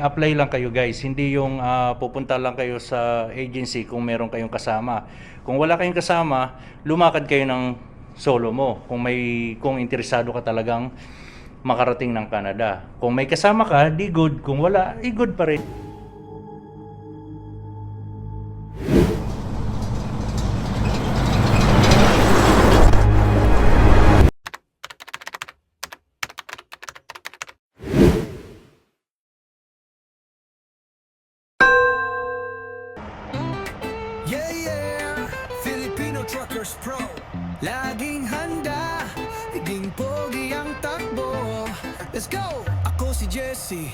Apply lang kayo guys, hindi yung pupunta lang kayo sa agency kung meron kayong kasama. Kung wala kayong kasama, lumakad kayo ng solo mo. Kung interesado ka talagang makarating ng Canada. Kung may kasama ka, di good. Kung wala, di good pa rin. Yeah, yeah, Filipino Truckers Pro. Laging handa, higing pogi ang takbo. Let's go! Ako si Jesse,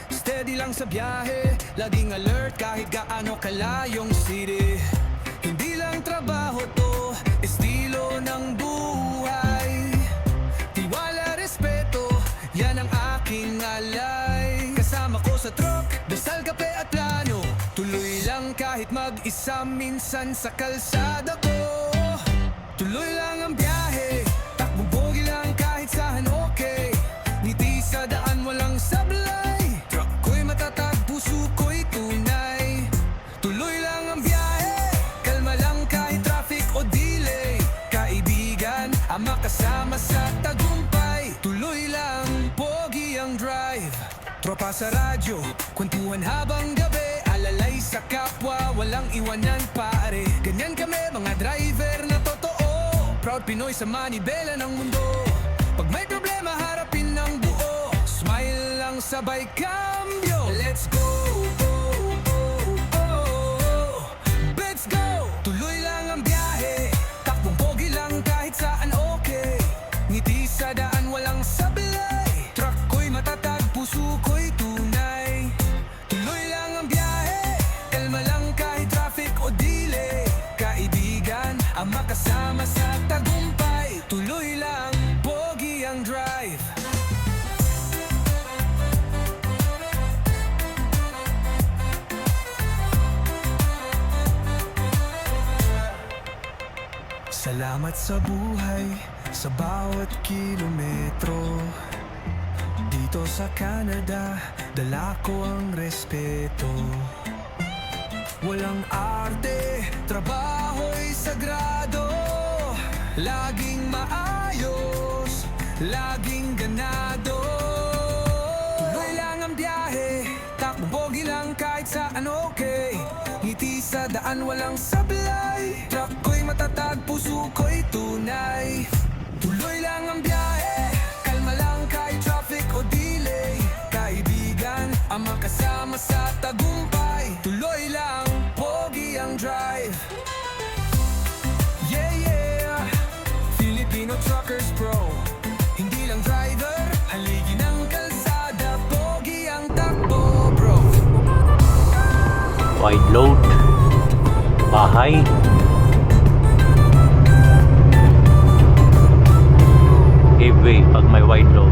steady lang sa biyahe. Laging alert kahit gaano kalayong city. Hindi lang trabaho to, estilo ng buhay. Tiwala, respeto, yan ang aking alay. Kasama ko sa truck, dasal, kape at plano. Tuloy lang kahit mag-isa minsan sa kalsada ko. Tuloy lang ang biyahe, takbong pogi lang kahit saan okay. Ngiti sa daan walang sablay, truck ko'y matatag, puso ko'y tunay. Tuloy lang ang biyahe, kalma lang kahit traffic o delay. Kaibigan, ang makasama sa tagumpay. Tuloy lang, pogi ang drive. Tropa sa radyo, kwentuhan habang gabi. Alalay sa kapwa, walang iwanan pare. Ganyan kami mga driver na totoo. Proud Pinoy sa manibela ng mundo. Pag may problema harapin ng buo. Smile lang sabay cambio. Let's go, go, go, go. Let's go. Tuloy lang ang biyahe, takbong pogi lang kahit saan okay. Ngiti sa daan walang sablay, truck ko'y matatag, puso ko'y tunay. Tuloy lang ang biyahe, kalma lang kahit traffic o delay. Kaibigan, ang makasama sa tagumpay. Tuloy lang, pogi ang drive. Salamat sa buhay, sa bawat kilometro. Dito sa Canada, dala ko ang respeto. Walang arte, trabaho'y sagrado. Laging maayos, laging ganado. Tuloy lang ang biyahe, takbong pogi lang kahit saan okay. Ngiti sa daan walang sablay, truck ko'y matatag, puso ko'y tunay. Tuloy lang ang biyahe, kalma lang kahit traffic o delay. Kaibigan, ang makasama sa tagumpay. Tuloy lang, pogi ang drive. Yeah, yeah, Filipino Truckers Pro. Hindi lang driver, haligi ng kalsada. Pogi ang takbo, bro. Wide load, bahay, give way pag may wide load.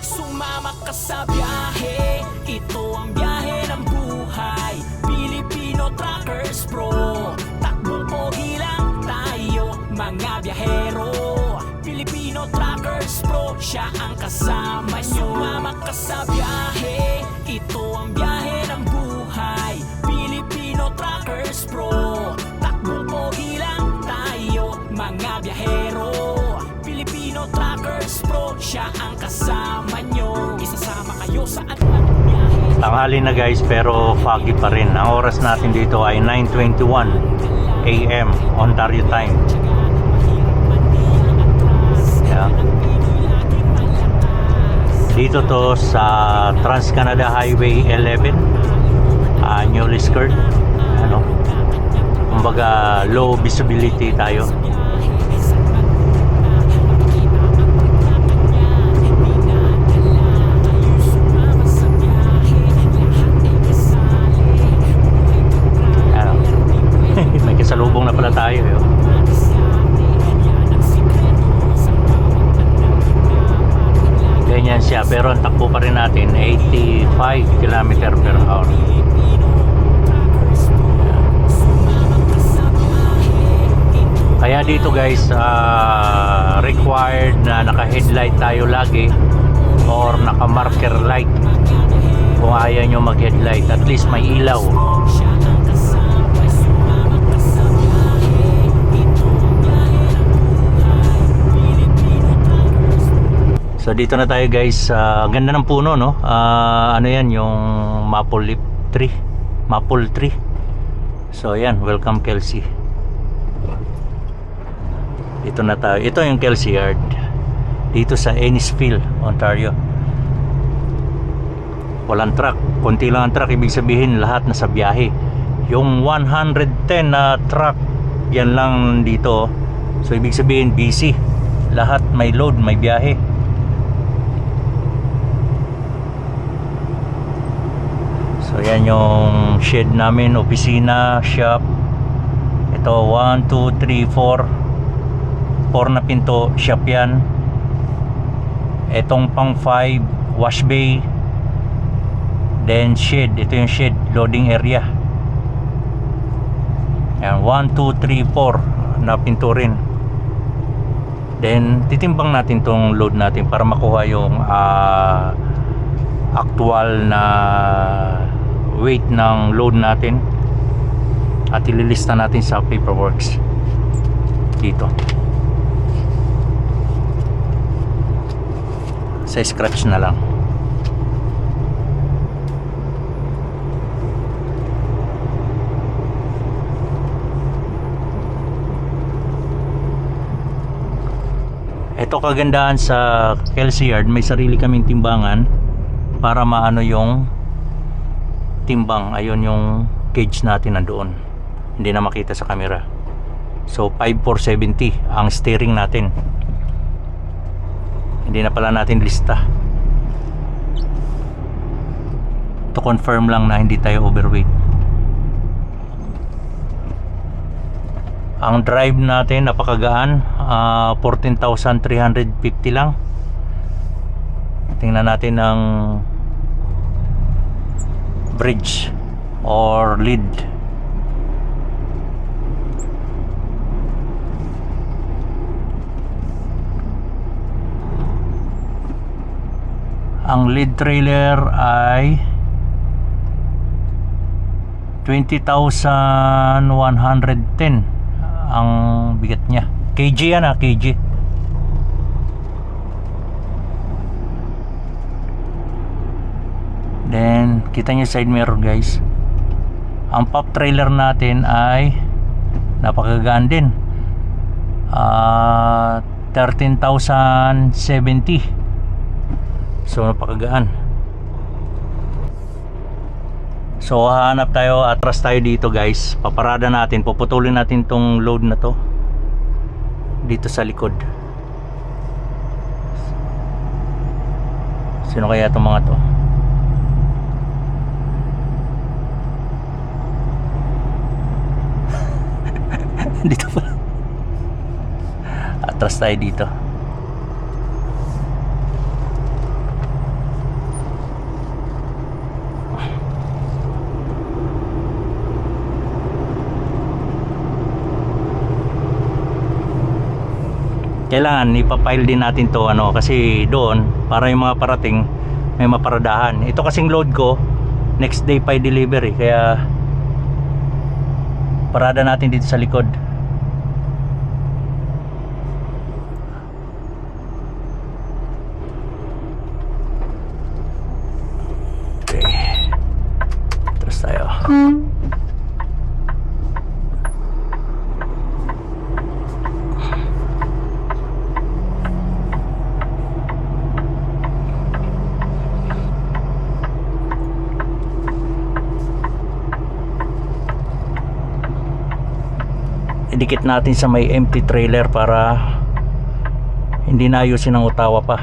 Sumama ka sa biyahe, ito ang biyahe ng buhay. Filipino Truckers Pro, takbong pogi lang tayo mga biyahero. Filipino Truckers Pro, siya ang kasama nyo. Sumama ka sa biyahe, ito ang biyahe ng buhay. Filipino Truckers Pro, takbong pogi lang tayo mga biyahero. Filipino Truckers Pro, siya ang kasama nyo. Isasama kayo sa anumang biyahe. Tanghali na guys, pero foggy pa rin. Ang oras natin dito ay 9:21 AM Ontario time. Yeah. Dito to sa Trans-Canada Highway 11, newly skirt. Kumbaga low visibility tayo. May kasalubong na pala tayo. Ganyan siya, pero ang takbo pa rin natin 85 km/h. dito guys, required na naka-headlight tayo lagi or naka-marker light. Kung ayaw nyo mag-headlight, at least may ilaw. Siya ang kasama, sumama ka sa biyahe. Ito ang biyahe ng buhay, Filipino Truckers Pro. So dito na tayo guys, ganda ng puno, no? Ano yan, yung maple leaf tree, maple tree. So yan, welcome Kelsey. Dito na tayo, ito yung Kelsey Yard dito sa Ennisville, Ontario. Walang truck, konti lang ang truck, ibig sabihin lahat nasa biyahe. Yung 110 na truck, yan lang dito. So ibig sabihin busy, lahat may load, may biyahe. So yan yung shed namin, opisina, shop. Ito 1, 2, 3, 4 na pinto, shop yan. Etong pang 5, wash bay. Then shed, ito yung shed, loading area. Yan, 1, 2, 3, 4 na pinto rin. Then titimbang natin tong load natin para makuha yung actual na weight ng load natin. At ililista natin sa paperworks dito. Sa scratch na lang. Ito kagandahan sa Kelsey Yard, may sarili kaming timbangan para maano yung timbang. Ayun yung gauge natin nandoon, hindi na makita sa camera. So 5470 ang steering natin. Hindi na pala natin lista. To confirm lang na hindi tayo overweight. Ang drive natin napakagaan, 14,350 lang. Tingnan natin ang bridge or lead. Ang lead trailer ay 20,110 ang bigat niya. kg yan, kg. Then kita niyo side mirror guys. Ang pop trailer natin ay napakagaan din, 13,070. So napakagaan. So hahanap tayo, atras tayo dito guys. Paparada natin, puputulin natin tong load na to dito sa likod. Sino kaya itong mga to? Dito pa. Atras tayo dito. Kailangan ipapile din natin to kasi doon para yung mga parating may maparadahan. Ito kasing load ko next day pa delivery, kaya parada natin dito sa likod. Okay, terus tayo. Idikit natin sa may empty trailer para hindi na ayusin ang utawa pa.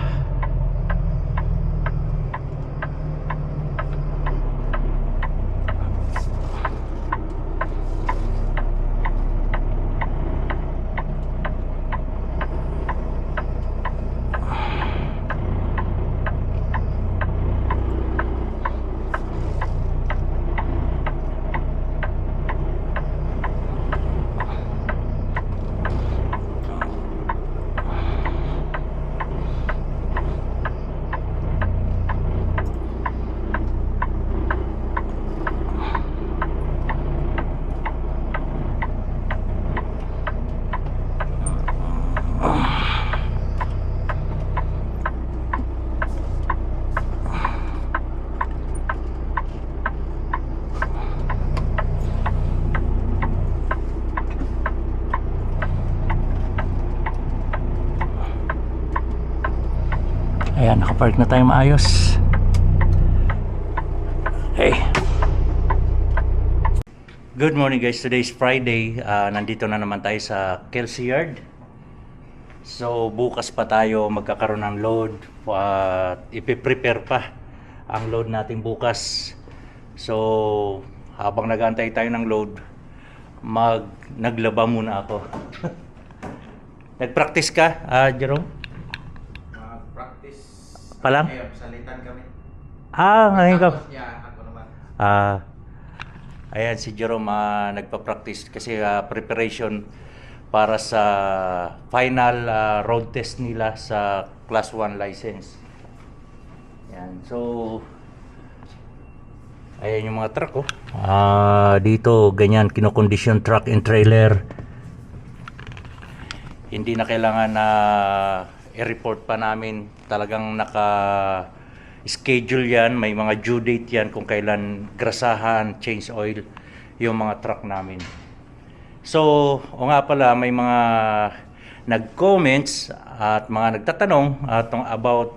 Ayan, nakapark na tayo maayos. Hey. Good morning guys, today is Friday. Nandito na naman tayo sa Kelsey Yard. So bukas pa tayo magkakaroon ng load. Ipiprepare pa ang load natin bukas. So habang nag-aantay tayo ng load, naglaba muna ako. Nag-practice ka, Jerome? Practice Pa lang? ngayon, salitan kami. Ngayon ka. Tapos niya, ako naman. Ayan si Jerome nagpa-practice kasi preparation para sa final road test nila sa Class 1 license. Ayan, so ayan yung mga truck dito ganyan kinokondisyon truck and trailer. Hindi na kailangan na i-report pa namin, talagang naka-schedule yan, may mga due date yan kung kailan grasahan, change oil yung mga truck namin. So, o nga pala, may mga nag-comments at mga nagtatanong about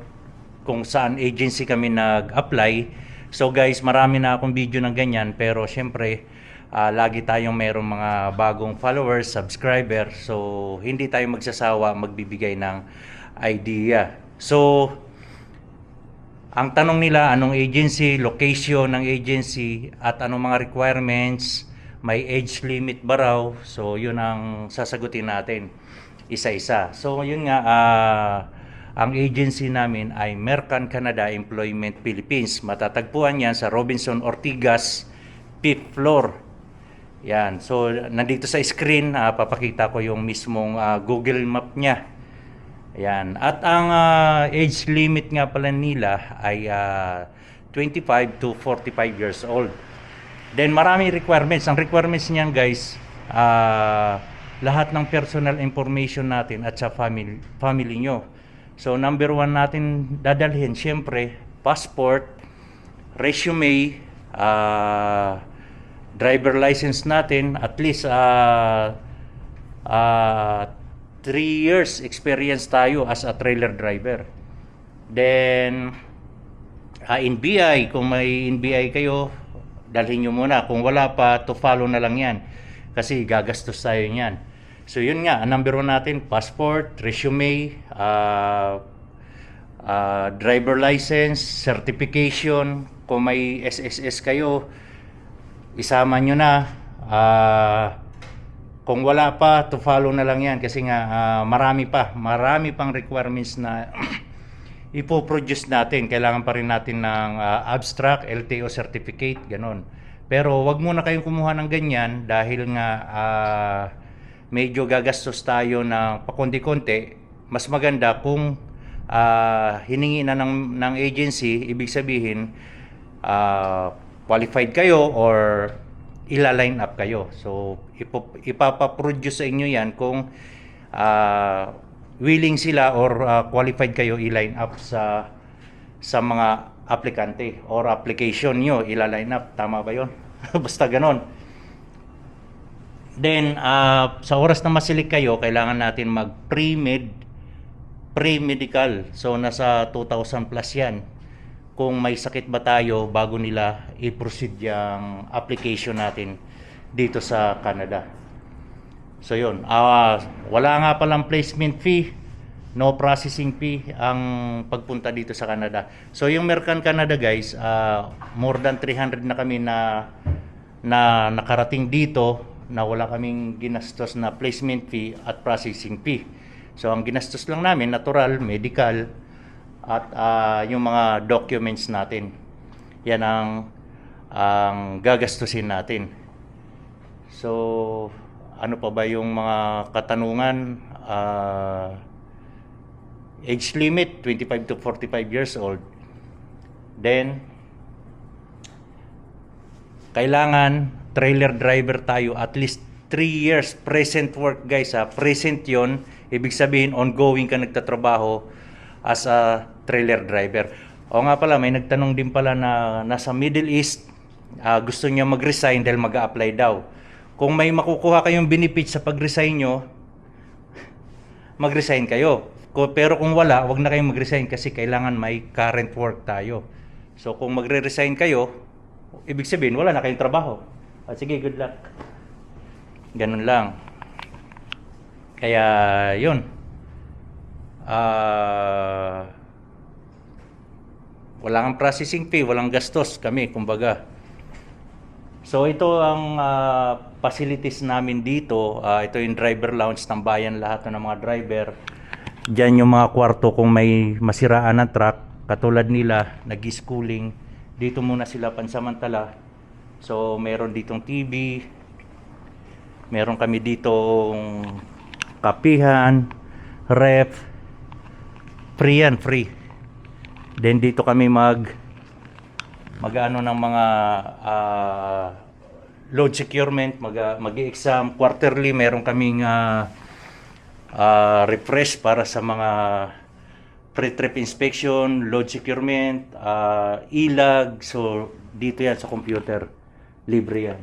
kung saan agency kami nag-apply. So guys, marami na akong video ng ganyan, pero syempre, lagi tayong mayroong mga bagong followers, subscriber, so hindi tayo magsasawa magbibigay ng idea. So ang tanong nila, anong agency, location ng agency, at anong mga requirements, may age limit ba raw? So yun ang sasagutin natin isa-isa. So yun nga, ang agency namin ay Mercan Canada Employment Philippines. Matatagpuan yan sa Robinson Ortigas 5th floor. Yan. So nandito sa screen, papakita ko yung mismong Google Map niya. Yan. At ang age limit nga pala nila ay 25 to 45 years old. Then maraming requirements. Ang requirements niyan guys, lahat ng personal information natin at sa family nyo. So number 1 natin dadalhin, syempre, passport, resume, driver license natin, at least 3 years experience tayo as a trailer driver. Then NBI, kung may NBI kayo, dalhin nyo muna. Kung wala pa, to follow na lang yan kasi gagastos tayo yan. So yun nga, number 1 natin, passport, resume, driver license, certification. Kung may SSS kayo, isama nyo na. Kung wala pa, to follow na lang yan kasi nga marami pang requirements na ipoproduce natin. Kailangan pa rin natin ng abstract, LTO certificate, ganon. Pero wag muna kayong kumuha ng ganyan dahil nga medyo gagastos tayo ng pakonti-konti. Mas maganda kung hiningi na ng agency, ibig sabihin qualified kayo or ila-line up kayo. So ipapaproduce sa inyo yan kung willing sila or qualified kayo i-line up sa mga aplikante or application nyo, ila-line up. Tama ba yun? Basta ganon. Then sa oras na masilik kayo, kailangan natin mag pre-medical. So nasa 2,000 plus yan kung may sakit ba tayo bago nila i-proceed yung application natin dito sa Canada. So yun, wala nga palang placement fee, no processing fee ang pagpunta dito sa Canada. So yung Mercan Canada guys, more than 300 na kami na nakarating dito na wala kaming ginastos na placement fee at processing fee. So ang ginastos lang namin, natural, medical, at yung mga documents natin. Yan ang gagastusin natin. So ano pa ba yung mga katanungan? Age limit 25 to 45 years old. Then kailangan trailer driver tayo at least 3 years present work guys. Present yon, ibig sabihin ongoing ka nagtatrabaho as a trailer driver. O nga pala, may nagtanong din pala na nasa Middle East, gusto niya mag-resign dahil mag-a-apply daw. Kung may makukuha kayong benefit sa pag-resign nyo, mag-resign kayo. Pero kung wala, wag na kayong mag-resign kasi kailangan may current work tayo. So kung magre-resign kayo, ibig sabihin wala na kayong trabaho. Sige, good luck. Ganun lang. Kaya yun. Wala kang processing fee, walang gastos kami, kumbaga. So ito ang facilities namin dito. Ito yung driver lounge, tambayan lahat ng mga driver. Diyan yung mga kwarto kung may masiraan na truck, katulad nila, nag-schooling. Dito muna sila pansamantala. So meron ditong TV. Meron kami ditong kapihan, ref. Free yan, free. Then dito kami mag-ano ng mga load securement, mag-exam quarterly. Meron kaming refresh para sa mga pre-trip inspection, load securement, ilag. So dito yan sa computer, libre yan.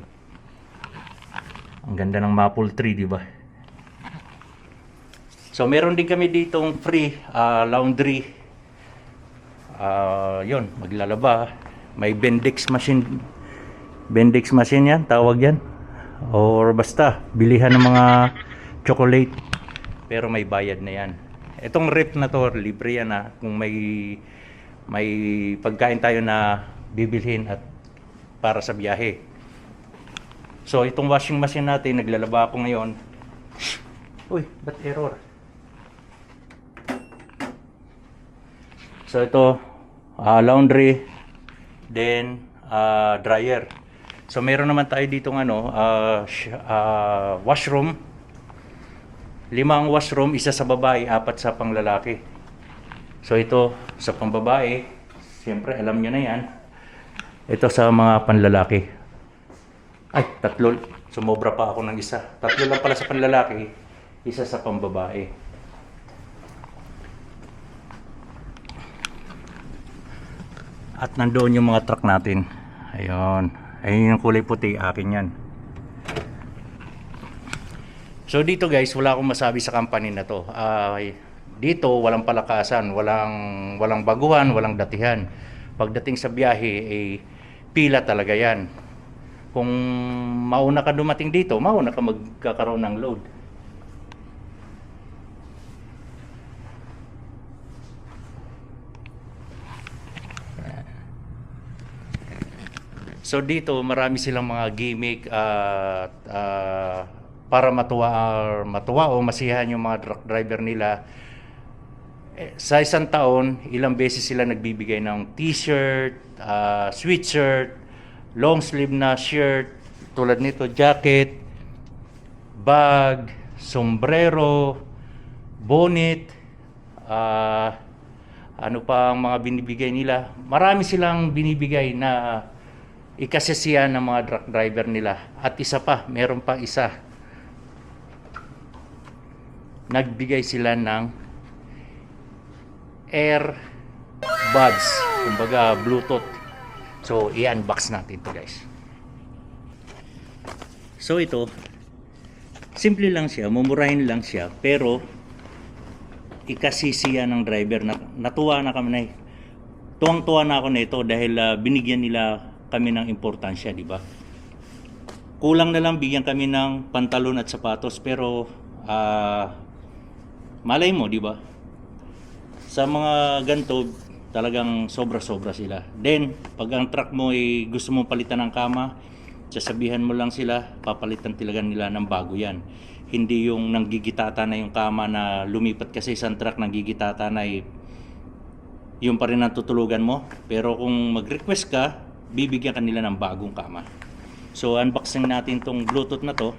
Ang ganda ng maple tree, di ba? So meron din kami ditong free laundry. Yun, maglalaba. May Bendix machine. Bendix machine yan, tawag yan. Or basta, bilihan ng mga chocolate. Pero may bayad na yan. Itong rep na to, libre yan ha. Kung may pagkain tayo na bibilhin at para sa biyahe. So itong washing machine natin, naglalaba ako ngayon. Uy, ba't error? So ito, laundry, then dryer. So meron naman tayo ditong washroom. 5 ang washroom, isa sa babae, 4 sa panglalaki. So ito sa pambabae, siyempre alam nyo na yan. Ito sa mga panlalaki. Ay, 3. Sumobra pa ako ng isa. 3 lang pala sa panlalaki, isa sa pambabae. At nandoon yung mga truck natin. Ayun. Ayun yung kulay puti. Akin yan. So dito guys, wala akong masabi sa company na to. Dito, walang palakasan. Walang baguhan, walang datihan. Pagdating sa biyahe, pila talaga yan. Kung mauna ka dumating dito, mauna ka magkakaroon ng load. So dito marami silang mga gimmick para matuwa o masiyahan yung mga truck driver nila. Sa isang taon, ilang beses sila nagbibigay ng t-shirt, sweatshirt, long sleeve na shirt, tulad nito, jacket, bag, sombrero, bonnet, ano pa ang mga binibigay nila. Marami silang binibigay na ikasisiyan ng mga truck driver nila. At isa pa, meron pa isa. Nagbigay sila ng earbuds, kumbaga Bluetooth. So, i-unbox natin to guys. So ito, simple lang siya, mumurahin lang siya, pero ikasisiyan ng driver. Natuwa na kami na, tuwang-tuwa na ako nito dahil binigyan nila kami ng importansya, di ba? Kulang na lang bigyan kami ng pantalon at sapatos, pero malay mo, di ba? Sa mga ganito, talagang sobra-sobra sila. Then, pag ang truck mo ay gusto mong palitan ng kama, sasabihan mo lang sila, papalitan talaga nila ng bago yan. Hindi yung nanggigitata na yung kama na lumipat kasi isang truck, nanggigitata na yung pa rin ang tutulugan mo. Pero kung mag-request ka, bibigyan ka nila ng bagong kama. So unboxing natin tong Bluetooth na to.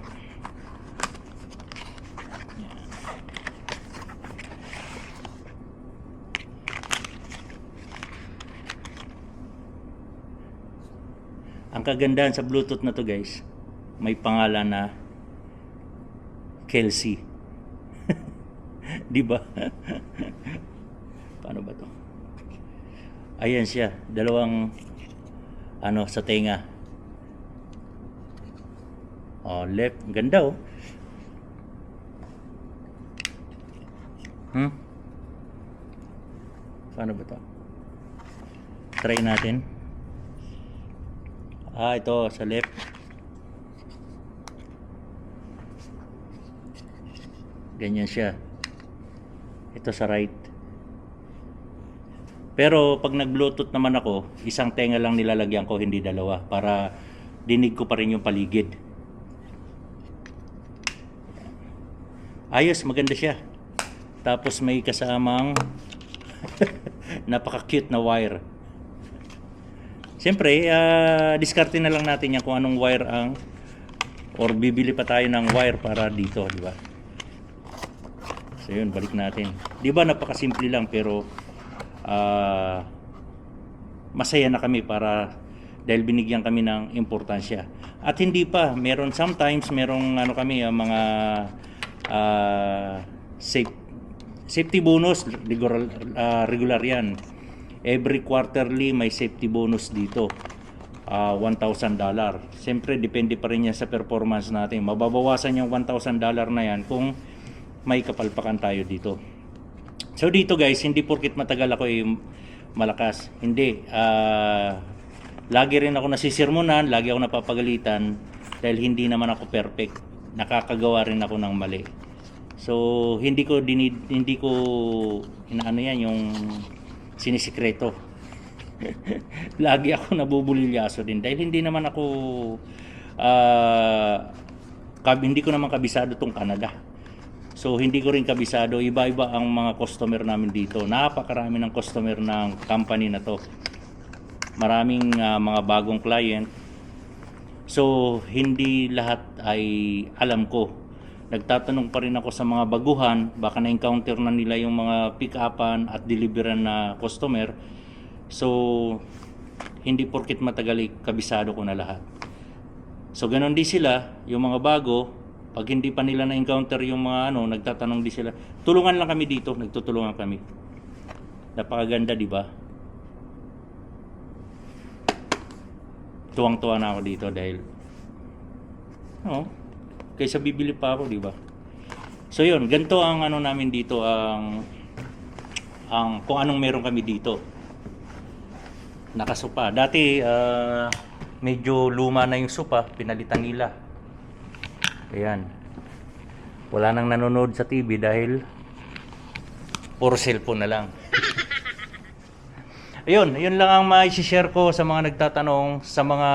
Ang kagandahan sa Bluetooth na to guys, may pangalan na Kelsey. Di ba? Paano ba to? Ayan siya, dalawang sa tenga. Left, ganda oh. Paano ba to? Try natin. Ito sa left. Ganyan siya. Ito sa right. Pero pag nag-Bluetooth naman ako, isang tenga lang nilalagyan ko, hindi dalawa, para dinig ko pa rin yung paligid. Ayos, maganda siya. Tapos may kasamang napaka-cute na wire. Siyempre, diskarte na lang natin yan kung anong wire ang, or bibili pa tayo ng wire para dito, di ba? So yun, balik natin. Di ba napakasimple lang, pero masaya na kami para dahil binigyan kami ng importansya. At hindi pa, sometimes merong kami mga safety bonus, regular yan. Every quarterly may safety bonus dito, $1,000. Siyempre depende pa rin yan sa performance natin. Mababawasan yung $1,000 na yan kung may kapalpakan tayo dito. So dito guys, hindi porkit matagal ako malakas. Hindi. Lagi rin ako nasisirmonan, lagi ako napapagalitan dahil hindi naman ako perfect. Nakakagawa rin ako ng mali. So hindi ko inaano yan yung sinisikreto. Lagi ako nabubulilyaso din dahil hindi naman ako hindi ko naman kabisado tong Canada. So hindi ko rin kabisado, iba-iba ang mga customer namin dito. Napakarami ng customer ng company na to. Maraming mga bagong client. So hindi lahat ay alam ko. Nagtatanong pa rin ako sa mga baguhan, baka na-encounter na nila yung mga pick-upan at deliveran na customer. So hindi porkit matagal kabisado ko na lahat. So ganon din sila, yung mga bago. Pag hindi pa nila na-encounter yung mga nagtatanong din sila. Tulungan lang kami dito, nagtutulungan kami. Napakaganda, di ba? Tuwang-tuwa na ako dito dahil kaysa bibili pa ako, di ba? So yun, ganito ang namin dito, ang kung anong meron kami dito. Nakasupa. Dati medyo luma na yung sopa, pinalitan nila. Ayan. Wala nang nanonood sa TV dahil puro cellphone na lang. Ayun, yun lang ang mai-share ko sa mga nagtatanong, sa mga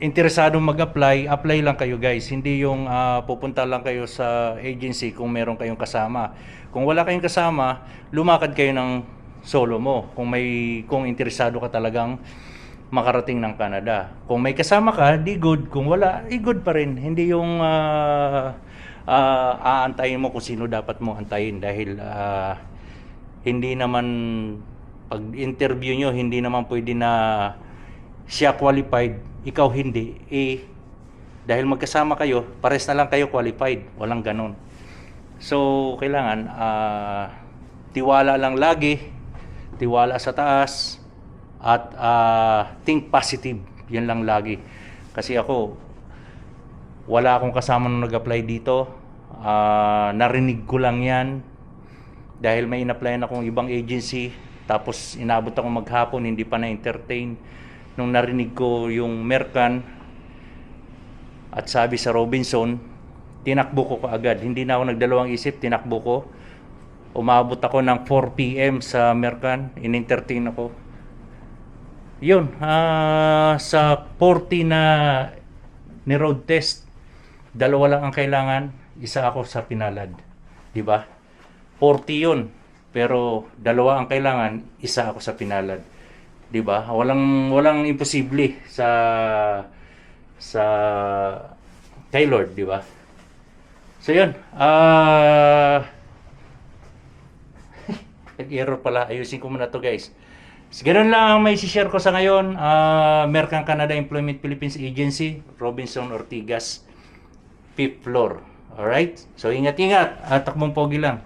interesadong mag-apply. Apply lang kayo guys. Hindi yung pupunta lang kayo sa agency kung meron kayong kasama. Kung wala kayong kasama, lumakad kayo ng solo mo. Kung interesado ka talagang makarating ng Canada. Kung may kasama ka, di good. Kung wala, good pa rin. Hindi yung aantayin mo kung sino dapat mo antayin dahil hindi naman pag interview nyo, hindi naman pwede na siya qualified, ikaw hindi. Dahil magkasama kayo, pares na lang kayo qualified. Walang ganon. So, kailangan tiwala lang lagi, tiwala sa taas, at think positive. Yan lang lagi. Kasi ako, wala akong kasama nung nag-apply dito. Narinig ko lang yan dahil may in-applyan akong ibang agency, tapos inabot ako maghapon, hindi pa na-entertain. Nung narinig ko yung Mercan at sabi sa Robinson, tinakbo ko kaagad. Hindi na ako nagdalawang isip, tinakbo ko. Umabot ako ng 4 PM sa Mercan, in-entertain ako. Yun, sa 40 na ni road test, 2 lang ang kailangan, isa ako sa pinalad. Di ba? 40 yun, pero 2 ang kailangan, isa ako sa pinalad. Di ba? Walang imposible sa kay Lord, di ba? So yun, nag-error pala, ayusin ko muna to guys. So, ganun lang ang may share ko sa ngayon. Mercan Canada Employment Philippines Agency, Robinson Ortigas, 5th floor. Alright? So ingat-ingat at takbong pogi lang.